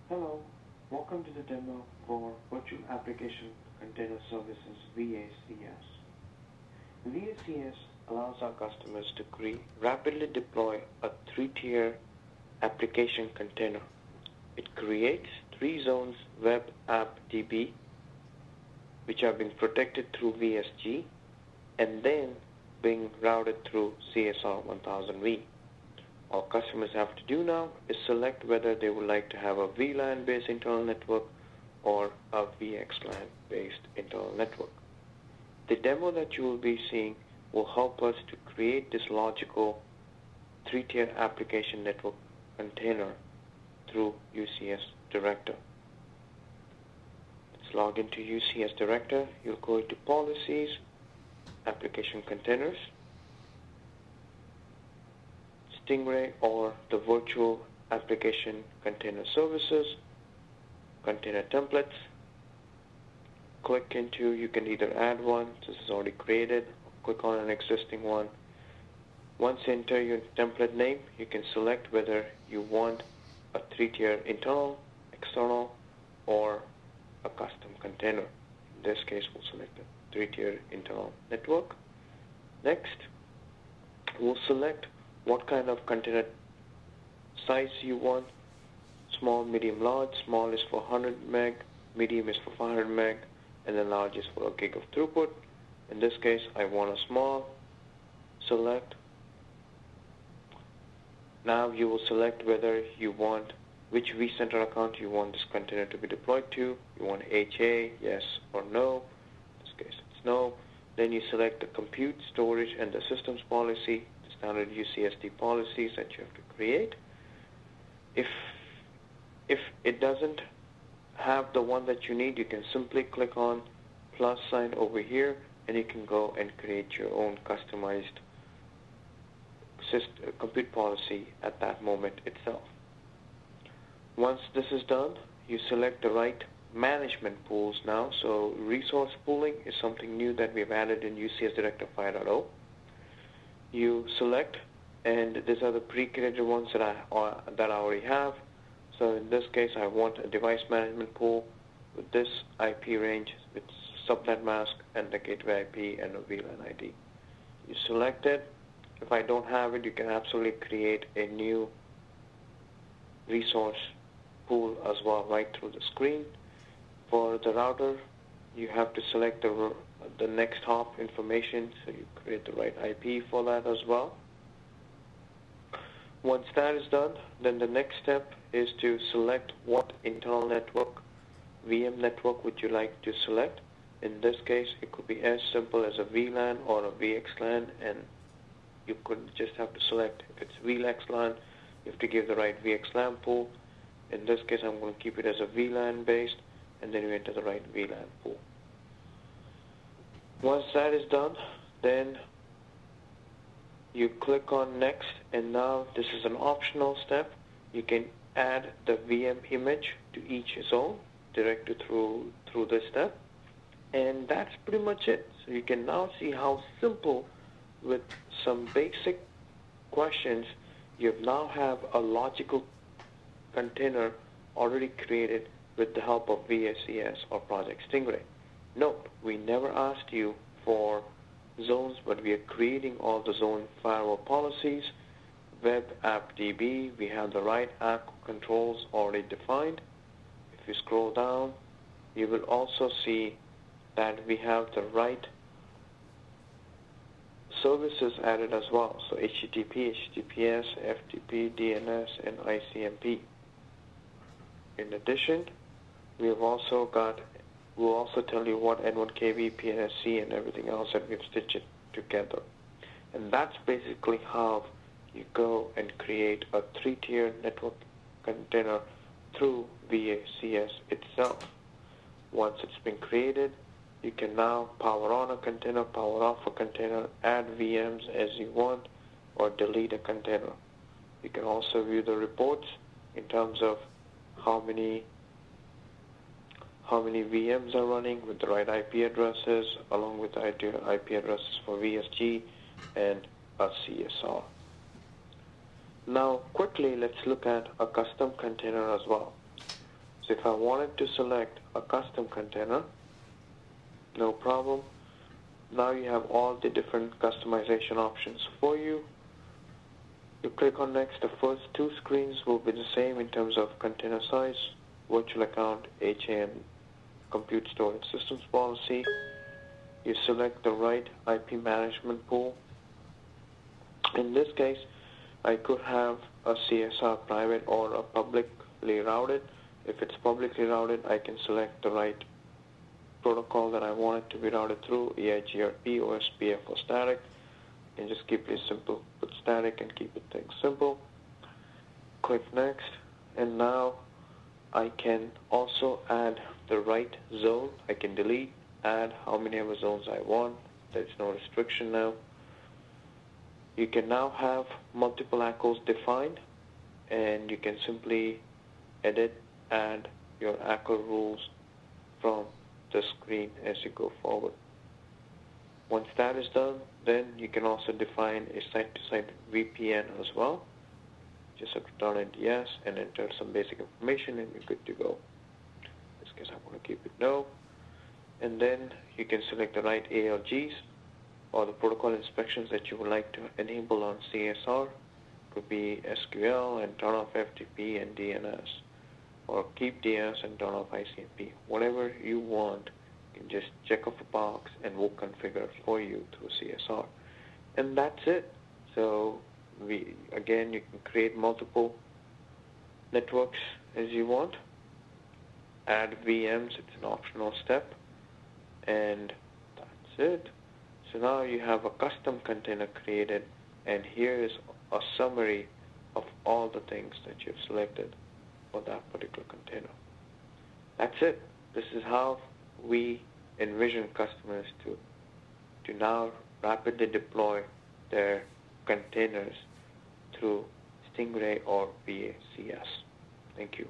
Hello, welcome to the demo for Virtual Application Container Services VACS. VACS allows our customers to rapidly deploy a three-tier application container. It creates three zones web app DB, which are being protected through VSG and then being routed through CSR 1000V. All customers have to do now is select whether they would like to have a VLAN-based internal network or a VXLAN-based internal network. The demo that you will be seeing will help us to create this logical three-tier application network container through UCS Director. Let's log into UCS Director. You'll go into Policies, Application Containers, Stingray or the Virtual Application Container Services, Container Templates. Click into, you can either add one, this is already created, or click on an existing one. Once you enter your template name, you can select whether you want a three-tier internal, external, or a custom container. In this case, we'll select a three-tier internal network. Next, we'll select what kind of container size you want. Small, medium, large. Small is for 100 meg, medium is for 500 meg, and then large is for a gig of throughput. In this case, I want a small. Select. Now you will select whether you want which vCenter account you want this container to be deployed to. You want HA, yes or no. In this case, it's no. Then you select the compute, storage, and the systems policy, the standard UCSD policies that you have to create. If it doesn't have the one that you need, you can simply click on plus sign over here, and you can go and create your own customized compute policy at that moment itself. Once this is done, you select the right management pools now. So resource pooling is something new that we've added in UCS Director 5.0. You select, and these are the pre-created ones that I already have. So in this case, I want a device management pool with this IP range, with subnet mask and the gateway IP and a VLAN ID. You select it. If I don't have it, you can absolutely create a new resource pool as well right through the screen. For the router, you have to select the next hop information, so you create the right IP for that as well. Once that is done, then the next step is to select what internal network, VM network would you like to select. In this case, it could be as simple as a VLAN or a VXLAN, and you could just have to select, if it's VXLAN, you have to give the right VXLAN pool. In this case, I'm going to keep it as a VLAN based, and then you enter the right VLAN pool. Once that is done, then you click on next, and now this is an optional step. You can add the VM image to each zone directly through this step, and that's pretty much it. So you can now see how simple, with some basic questions, you now have a logical container already created with the help of VACS or Project Stingray. Note, we never asked you for zones, but we are creating all the zone firewall policies. Web app DB, we have the right app controls already defined. If you scroll down, you will also see that we have the right services added as well. So HTTP, HTTPS, FTP, DNS, and ICMP. In addition, we'll also tell you what N1KB, PNSC, and everything else that we've stitched it together. And that's basically how you go and create a three-tier network container through VACS itself. Once it's been created, you can now power on a container, power off a container, add VMs as you want, or delete a container. You can also view the reports in terms of how many VMs are running with the right IP addresses, along with the IP addresses for VSG and a CSR. Now, quickly, let's look at a custom container as well. So if I wanted to select a custom container, no problem. Now you have all the different customization options for you. You click on next. The first two screens will be the same in terms of container size, virtual account, HAM, compute storage systems policy. You select the right IP management pool. In this case, I could have a CSR private or a publicly routed. If it's publicly routed, I can select the right protocol that I want it to be routed through, EIGRP, OSPF, or static, and just keep it simple. Put static and keep it things simple. Click next, and now I can also add the right zone. I can delete, add how many ever zones I want. There's no restriction now. You can now have multiple ACLs defined, and you can simply edit, add your ACL rules from the screen as you go forward. Once that is done, then you can also define a site-to-site VPN as well. Just have to turn it yes and enter some basic information and you're good to go. In this case, I want to keep it no. And then you can select the right ALGs or the protocol inspections that you would like to enable on CSR. Could be SQL and turn off FTP and DNS, or keep DNS and turn off ICMP. Whatever you want, you can just check off a box and we'll configure it for you through CSR. And that's it. So again, you can create multiple networks as you want. Add VMs, it's an optional step. And that's it. So now you have a custom container created, and here is a summary of all the things that you've selected for that particular container. That's it. This is how we envision customers to now rapidly deploy their containers through Stingray or VACS. Thank you.